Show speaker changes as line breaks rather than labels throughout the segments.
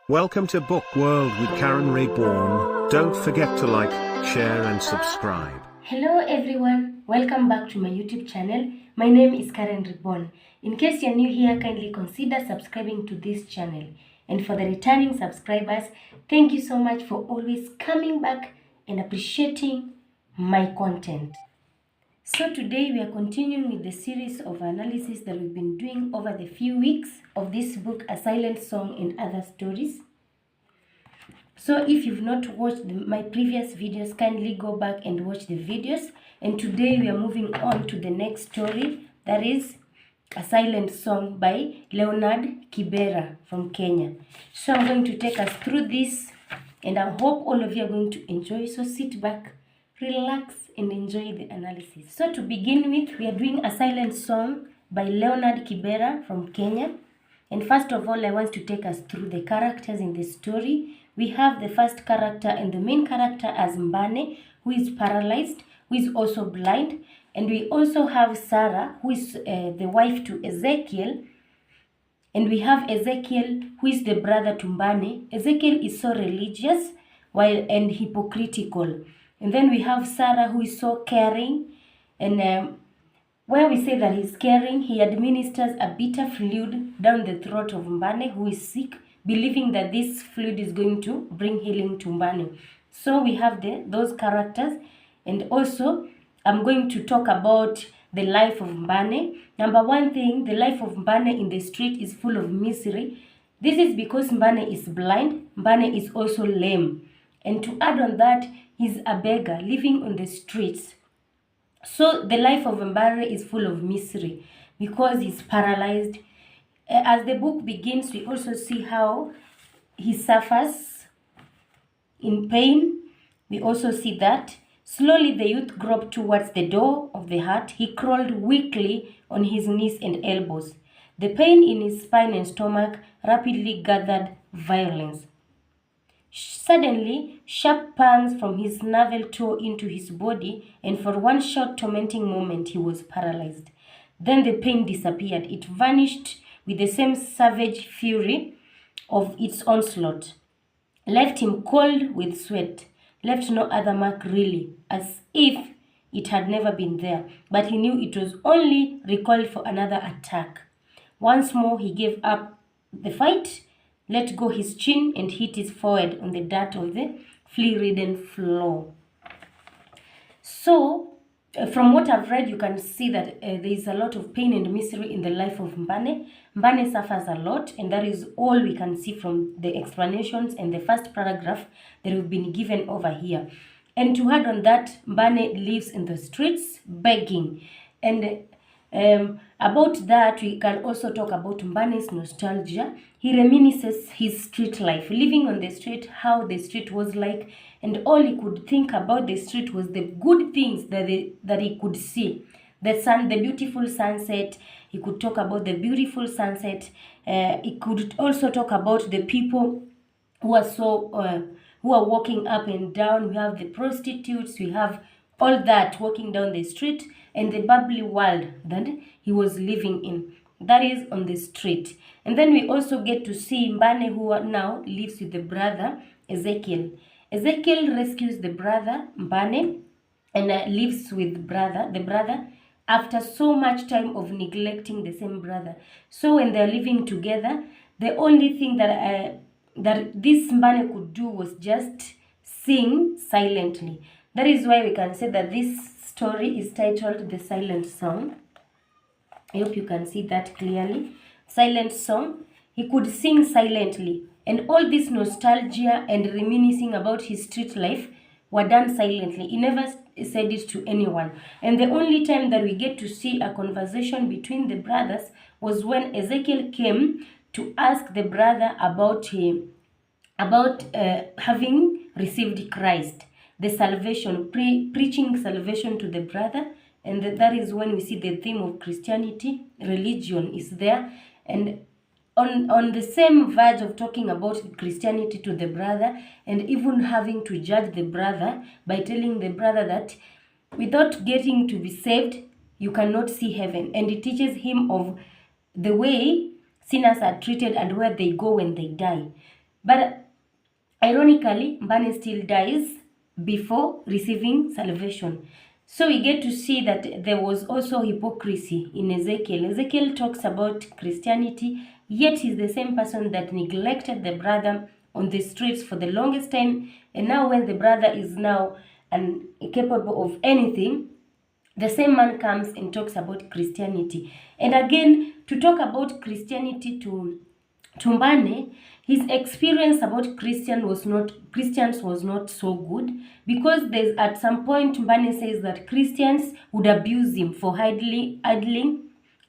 Welcome to Book World with Karen Reborn. Don't forget to like, share and subscribe.
Hello everyone, welcome back to my YouTube channel. My name is Karen Reborn. In case you're new here, kindly consider subscribing to this channel. And for the returning subscribers, thank you so much for always coming back and appreciating my content. So today we are continuing with the series of analysis that we've been doing over the few weeks of this book, A Silent Song and Other Stories. So if you've not watched my previous videos, kindly go back and watch the videos. And today we are moving on to the next story, that is A Silent Song by LEONARD KIBERA from Kenya. So I'm going to take us through this and I hope all of you are going to enjoy. So sit back, relax and enjoy the analysis. So to begin with, we are doing A Silent Song by LEONARD KIBERA from Kenya. And first of all, I want to take us through the characters in the story. We have the first character and the main character as Mbane, who is paralyzed, who is also blind. And we also have Sarah, who is the wife to Ezekiel. And we have Ezekiel, who is the brother to Mbane. Ezekiel is so religious and hypocritical. And then we have Sarah, who is so caring. And where we say that he's caring, he administers a bitter fluid down the throat of Mbane, who is sick, believing that this fluid is going to bring healing to Mbane. So we have those characters. And also, I'm going to talk about the life of Mbane. Number one thing, the life of Mbane in the street is full of misery. This is because Mbane is blind. Mbane is also lame. And to add on that, he's a beggar living on the streets. So the life of Mbane is full of misery because he's paralyzed. As the book begins, we also see how he suffers in pain. We also see that. Slowly the youth groped towards the door of the hut. He crawled weakly on his knees and elbows. The pain in his spine and stomach rapidly gathered violence. Suddenly, sharp pangs from his navel tore into his body, and for one short tormenting moment he was paralyzed. Then the pain disappeared. It vanished with the same savage fury of its onslaught. Left him cold with sweat, left no other mark really, as if it had never been there. But he knew it was only recoil for another attack. Once more he gave up the fight, let go his chin and hit his forehead on the dirt of the flea-ridden floor. So, from what I've read, you can see that there is a lot of pain and misery in the life of Mbane. Mbane suffers a lot, and that is all we can see from the explanations and the first paragraph that have been given over here. And to add on that, Mbane lives in the streets begging. And about that, we can also talk about Mbane's nostalgia. He reminisces his street life, living on the street, how the street was like, and all he could think about the street was the good things that he could see. The sun, the beautiful sunset. He could talk about the beautiful sunset. He could also talk about the people who are walking up and down. We have the prostitutes. We have all that walking down the street, and the bubbly world that he was living in. That is on the street. And then we also get to see Mbane, who now lives with the brother Ezekiel. Ezekiel rescues the brother Mbane and lives with the brother after so much time of neglecting the same brother. So when they're living together, the only thing that this Mbane could do was just sing silently. That is why we can say that this story is titled The Silent Song. I hope you can see that clearly. Silent Song. He could sing silently. And all this nostalgia and reminiscing about his street life were done silently. He never said it to anyone. And the only time that we get to see a conversation between the brothers was when Ezekiel came to ask the brother about having received Christ. The salvation, preaching salvation to the brother. And that is when we see the theme of Christianity. Religion is there. And on the same verge of talking about Christianity to the brother, and even having to judge the brother by telling the brother that without getting to be saved, you cannot see heaven. And it teaches him of the way sinners are treated and where they go when they die. But ironically, Mbane still dies before receiving salvation. So we get to see that there was also hypocrisy in Ezekiel. Ezekiel talks about Christianity, yet he's the same person that neglected the brother on the streets for the longest time. And now when the brother is now incapable of anything, the same man comes and talks about Christianity. And again, to talk about Christianity to Mbane, his experience about Christians was not so good, because there's at some point Mbane says that Christians would abuse him for idling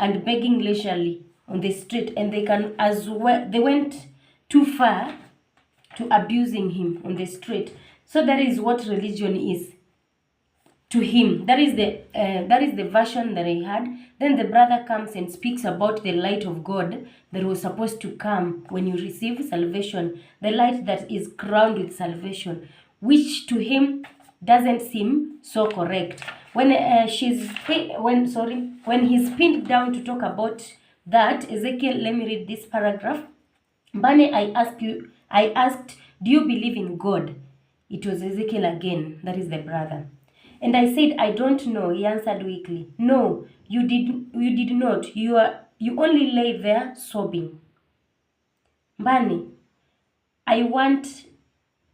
and begging leisurely on the street, and they went too far to abusing him on the street. So that is what religion is to him. That is the version that I had. Then the brother comes and speaks about the light of God that was supposed to come when you receive salvation, the light that is crowned with salvation, which to him doesn't seem so correct. When he's pinned down to talk about that, Ezekiel, let me read this paragraph. Mbane, I asked, do you believe in God? It was Ezekiel again, that is the brother. And I said, I don't know. He answered weakly, no, you did not. You only lay there sobbing. Mbane, I want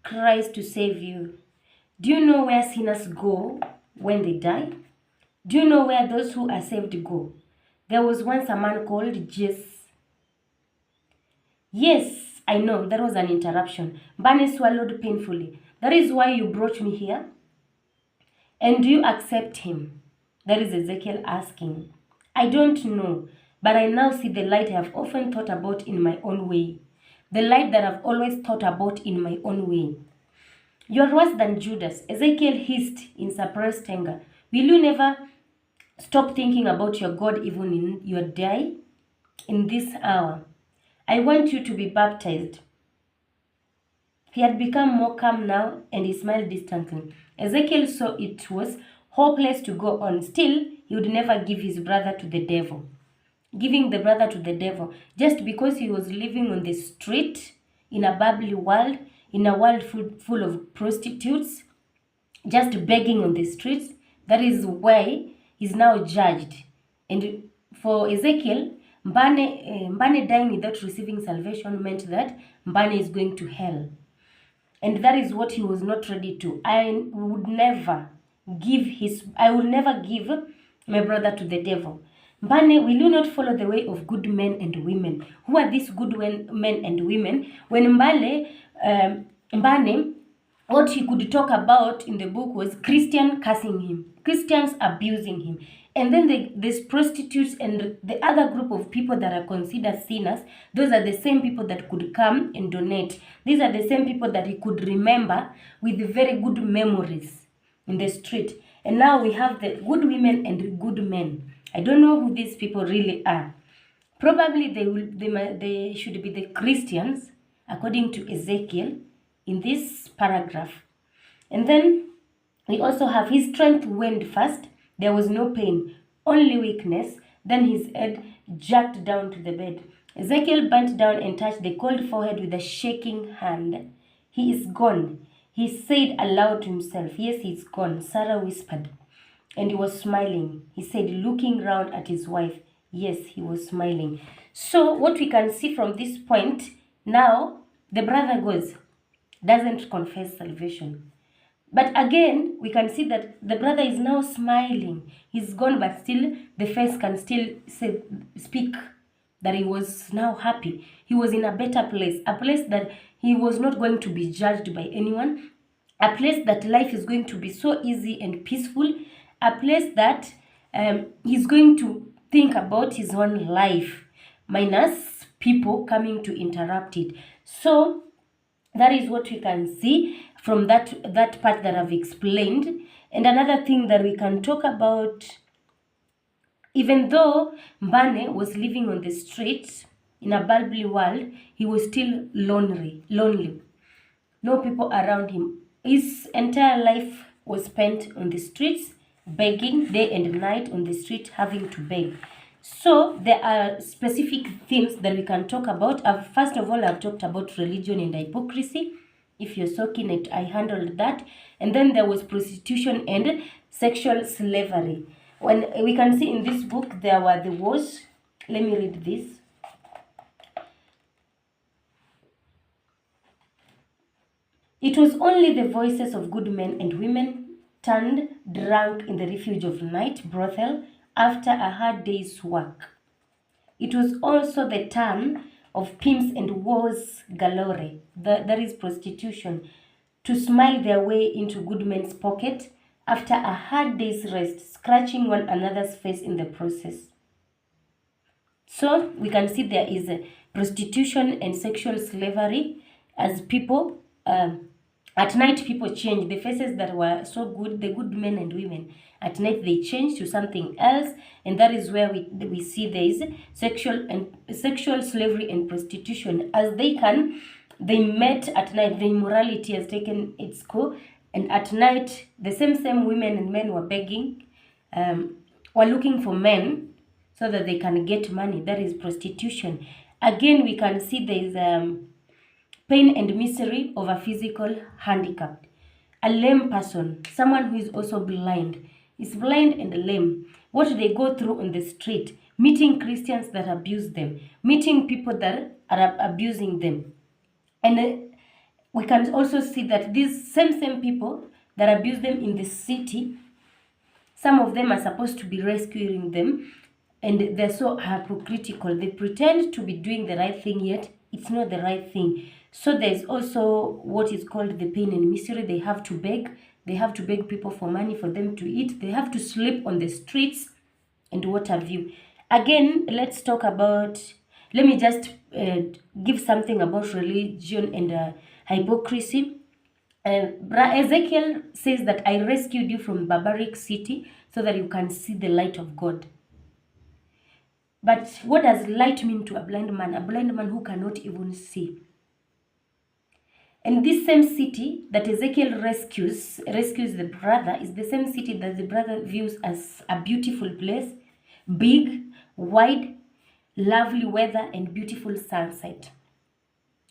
Christ to save you. Do you know where sinners go when they die? Do you know where those who are saved go? There was once a man called Jesus. Yes, I know, that was an interruption. Mbane swallowed painfully. That is why you brought me here? And do you accept him? That is Ezekiel asking. I don't know, but I now see the light I have often thought about in my own way. The light that I've always thought about in my own way. You're worse than Judas, Ezekiel hissed in suppressed anger. Will you never stop thinking about your God even in your day? In this hour, I want you to be baptized. He had become more calm now, and he smiled distantly. Ezekiel saw it was hopeless to go on. Still, he would never give his brother to the devil. Giving the brother to the devil just because he was living on the street in a bubbly world, in a world full of prostitutes, just begging on the streets. That is why he's now judged. And for Ezekiel, Mbane dying without receiving salvation meant that Mbane is going to hell. And that is what he was not ready to. I would never give my brother to the devil. Mbane, will you not follow the way of good men and women? Who are these good men and women? When Mbane, what he could talk about in the book was Christians cursing him, Christians abusing him. And then these prostitutes and the other group of people that are considered sinners, those are the same people that could come and donate. These are the same people that he could remember with very good memories in the street. And now we have the good women and good men. I don't know who these people really are. Probably they should be the Christians, according to Ezekiel, in this paragraph. And then we also have his strength waned first. There was no pain, only weakness. Then his head jerked down to the bed. Ezekiel bent down and touched the cold forehead with a shaking hand. He is gone, he said aloud to himself. Yes, he's gone, Sarah whispered. And he was smiling, he said, looking round at his wife. Yes, he was smiling. So what we can see from this point, now the brother doesn't confess salvation. But again, we can see that the brother is now smiling. He's gone, but still the face can still speak that he was now happy. He was in a better place, a place that he was not going to be judged by anyone, a place that life is going to be so easy and peaceful, a place that he's going to think about his own life, minus people coming to interrupt it. So that is what we can see from that part that I've explained. And another thing that we can talk about, even though Mbane was living on the streets in a bubbly world, he was still lonely. No people around him. His entire life was spent on the streets, begging day and night on the street, having to beg. So there are specific themes that we can talk about. First of all, I've talked about religion and hypocrisy. If you're so keen, I handled that. And then there was prostitution and sexual slavery. When we can see in this book, there were the wars. Let me read this. It was only the voices of good men and women turned drunk in the refuge of night brothel after a hard day's work. It was also the turn of pimps and whores galore, that is prostitution, to smile their way into good men's pocket after a hard day's rest, scratching one another's face in the process. So we can see there is a prostitution and sexual slavery as people, at night people change. The faces that were so good, the good men and women, at night they change to something else, and that is where we see there is sexual slavery and prostitution. As they met at night, the immorality has taken its course, and at night the same women and men were begging, were looking for men so that they can get money. That is prostitution. Again, we can see there is pain and misery of a physical handicap. A lame person, someone who is also blind, is blind and lame. What they go through on the street, meeting Christians that abuse them, meeting people that are abusing them. And we can also see that these same people that abuse them in the city, some of them are supposed to be rescuing them, and they're so hypocritical. They pretend to be doing the right thing, yet it's not the right thing. So there's also what is called the pain and misery. They have to beg. They have to beg people for money for them to eat. They have to sleep on the streets and what have you. Again, let's talk about, let me just give something about religion and hypocrisy. Ezekiel says that I rescued you from barbaric city so that you can see the light of God. But what does light mean to a blind man? A blind man who cannot even see. And this same city that Ezekiel rescues the brother is the same city that the brother views as a beautiful place, big, wide, lovely weather, and beautiful sunset.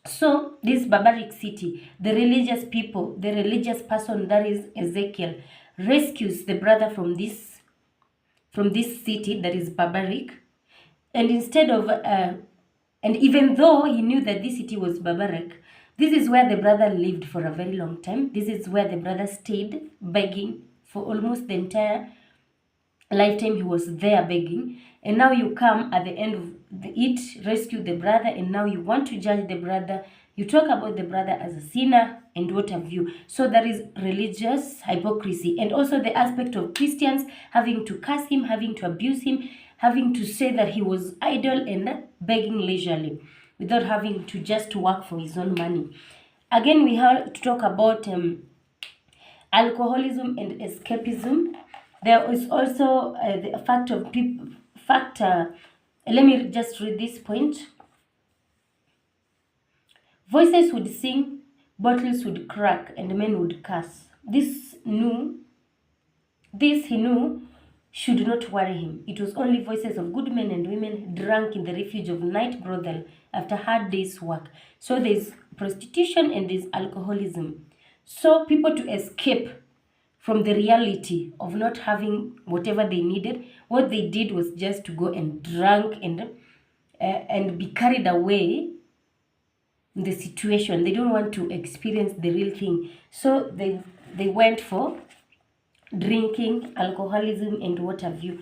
So this barbaric city, the religious people, the religious person that is Ezekiel, rescues the brother from this city that is barbaric. And instead of, and even though he knew that this city was barbaric, this is where the brother lived for a very long time. This is where the brother stayed begging for almost the entire lifetime. He was there begging. And now you come at the end of it, rescue the brother, and now you want to judge the brother. You talk about the brother as a sinner and what have you. So there is religious hypocrisy, and also the aspect of Christians having to curse him, having to abuse him, having to say that he was idle and begging leisurely without having to just work for his own money. Again, we have to talk about alcoholism and escapism. There is also the factor. Let me just read this point. Voices would sing, bottles would crack, and men would curse. This he knew should not worry him. It was only voices of good men and women drunk in the refuge of night brothel after hard day's work. So there's prostitution and there's alcoholism. So people, to escape from the reality of not having whatever they needed, what they did was just to go and drink and be carried away in the situation. They don't want to experience the real thing. So they went for drinking, alcoholism, and what have you.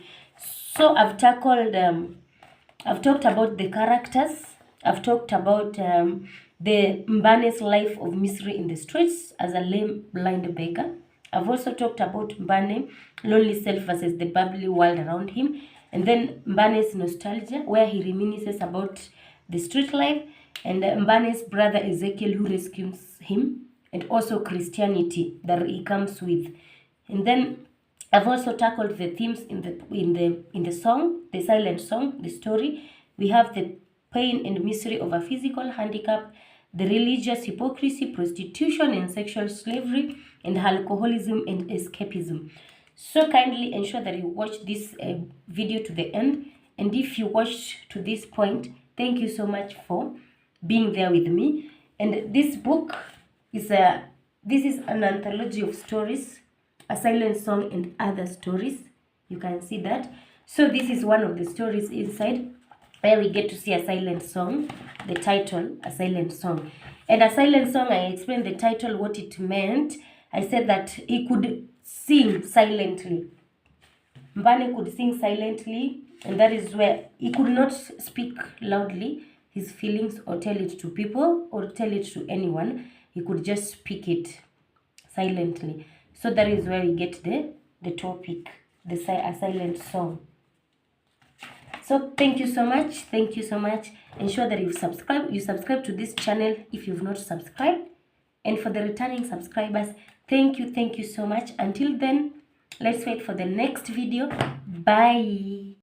So I've talked about the characters. I've talked about the Mbane's life of misery in the streets as a lame blind beggar. I've also talked about Mbane, lonely self versus the bubbly world around him. And then Mbane's nostalgia, where he reminisces about the street life. And Mbane's brother Ezekiel, who rescues him. And also Christianity that he comes with. And then I've also tackled the themes in the song, the silent song, the story. We have the pain and misery of a physical handicap, the religious hypocrisy, prostitution and sexual slavery, and alcoholism and escapism. So kindly ensure that you watch this video to the end And if you watched to this point, thank you so much for being there with me. And this book is this is an anthology of stories, a silent song and other stories. You can see that. So this is one of the stories inside, where we get to see a silent song, the title, a silent song. And a silent song, I explained the title, what it meant. I said that he could sing silently. Mbane could sing silently, and that is where he could not speak loudly his feelings or tell it to people or tell it to anyone. He could just speak it silently. So that is where we get the topic, a silent song. So thank you so much. Thank you so much. Ensure that you subscribe to this channel if you've not subscribed. And for the returning subscribers, thank you so much. Until then, let's wait for the next video. Bye.